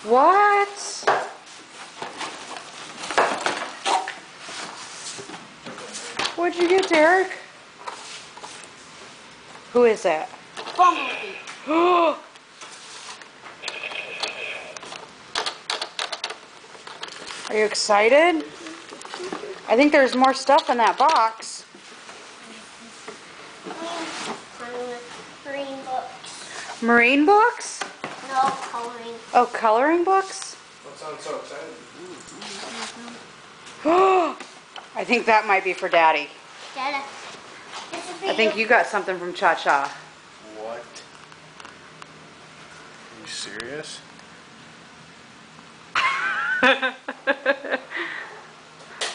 What? What'd you get, Derek? Who is that? Bumblebee. Are you excited? I think there's more stuff in that box. Marine books. Marine books? No, coloring. Oh, coloring books? What sounds so exciting? I think that might be for Daddy. Dada. I think you got something from Cha Cha. What? Are you serious?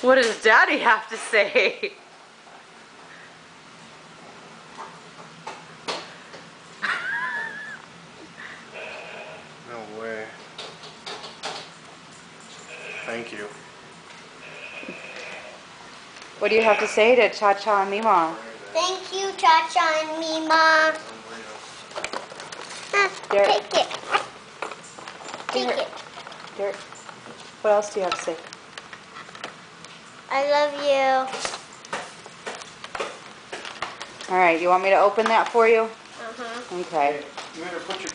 What does Daddy have to say? No way. Thank you. What do you have to say to Cha Cha and Mima? Thank you, Cha Cha and Mima. Derek. Take it. Take Derek. it. Derek, what else do you have to say? I love you. All right, you want me to open that for you? Uh-huh. Okay. You better put your